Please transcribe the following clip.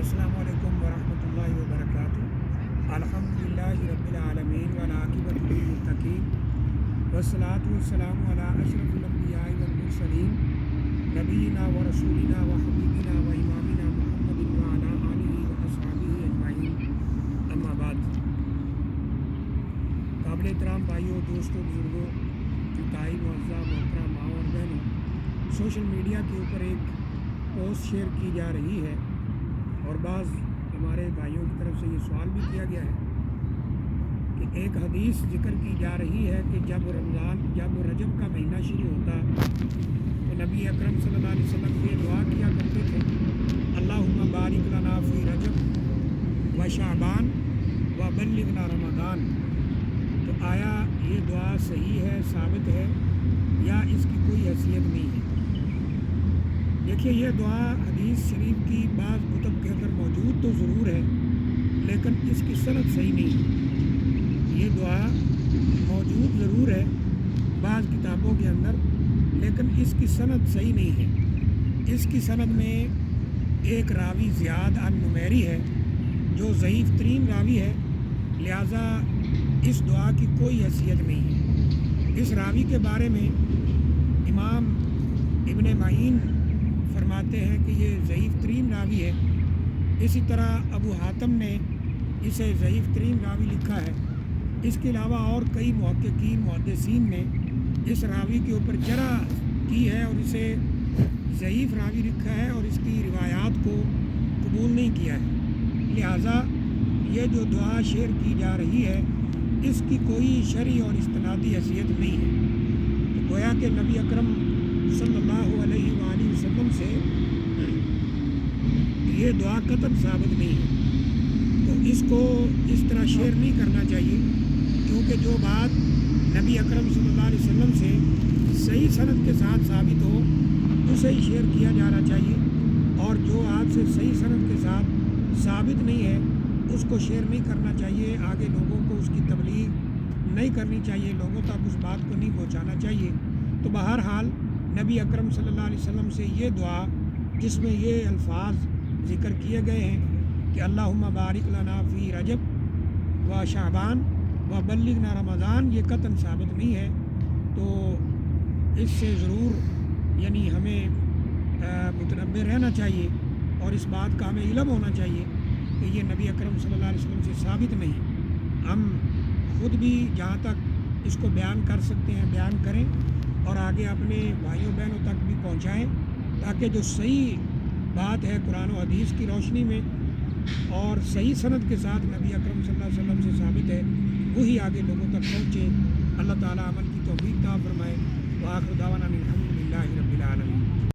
السلام علیکم ورحمۃ اللہ وبرکاتہ۔ الحمدللہ رب العالمین والعاقبۃ للمتقین والصلاۃ والسلام علی اشرف الانبیاء والمرسلین نبینا و رسولنا و حبیبنا و امامنا محمد وعلی آلہ و اصحابہ اجمعین، اما بعد۔ قابل احترام بھائیوں، دوستوں، بزرگوں، انتہائی معزز محترم ماؤں اور بہنوں، سوشل میڈیا کے اوپر ایک پوسٹ شیئر کی جا رہی ہے اور بعض ہمارے بھائیوں کی طرف سے یہ سوال بھی کیا گیا ہے کہ ایک حدیث ذکر کی جا رہی ہے کہ جب رجب کا مہینہ شروع ہوتا تو نبی اکرم صلی اللہ علیہ وسلم یہ دعا کیا کرتے تھے، اللہم بارک لنا فی رجب و شعبان و بلغنا رمضان۔ تو آیا یہ دعا صحیح ہے، ثابت ہے، یا اس کی کوئی حیثیت نہیں ہے؟ دیکھیے، یہ دعا حدیث شریف کی بعض کتب کے اندر موجود تو ضرور ہے، لیکن اس کی سند صحیح نہیں ہے۔ یہ دعا موجود ضرور ہے بعض کتابوں کے اندر، لیکن اس کی سند صحیح نہیں ہے۔ اس کی سند میں ایک راوی زیاد النمیری ہے جو ضعیف ترین راوی ہے، لہٰذا اس دعا کی کوئی حیثیت نہیں ہے۔ اس راوی کے بارے میں امام ابن معین فرماتے ہیں کہ یہ ضعیف ترین راوی ہے۔ اسی طرح ابو حاتم نے اسے ضعیف ترین راوی لکھا ہے۔ اس کے علاوہ اور کئی محققین محدثین نے اس راوی کے اوپر جرح کی ہے اور اسے ضعیف راوی لکھا ہے اور اس کی روایات کو قبول نہیں کیا ہے۔ لہٰذا یہ جو دعا شیئر کی جا رہی ہے اس کی کوئی شرعی اور استنادی حیثیت نہیں ہے۔ تو گویا کہ نبی اکرم صلی اللہ علیہ وآلہ وسلم سے یہ دعا قطعاً ثابت نہیں ہے، تو اس کو اس طرح شیئر نہیں کرنا چاہیے، کیونکہ جو بات نبی اکرم صلی اللہ علیہ وسلم سے صحیح سند کے ساتھ ثابت ہو اسے ہی شیئر کیا جانا چاہیے، اور جو آپ سے صحیح سند کے ساتھ ثابت نہیں ہے اس کو شیئر نہیں کرنا چاہیے، آگے لوگوں کو اس کی تبلیغ نہیں کرنی چاہیے، لوگوں تک اس بات کو نہیں پہنچانا چاہیے۔ تو بہرحال نبی اکرم صلی اللہ علیہ وسلم سے یہ دعا جس میں یہ الفاظ ذکر کیے گئے ہیں کہ اللہم بارک لنا فی رجب و شعبان و بلغنا رمضان، یہ قطعاً ثابت نہیں ہے۔ تو اس سے ضرور یعنی ہمیں متنبہ رہنا چاہیے اور اس بات کا ہمیں علم ہونا چاہیے کہ یہ نبی اکرم صلی اللہ علیہ وسلم سے ثابت نہیں۔ ہم خود بھی جہاں تک اس کو بیان کر سکتے ہیں بیان کریں اور آگے اپنے بھائیوں بہنوں تک بھی پہنچائیں، تاکہ جو صحیح بات ہے قرآن و حدیث کی روشنی میں اور صحیح سند کے ساتھ نبی اکرم صلی اللہ علیہ وسلم سے ثابت ہے وہی آگے لوگوں تک پہنچے۔ اللہ تعالیٰ عمل کی توفیق عطا فرمائے۔ وآخر دعوانا الحمدللہ رب العالمین۔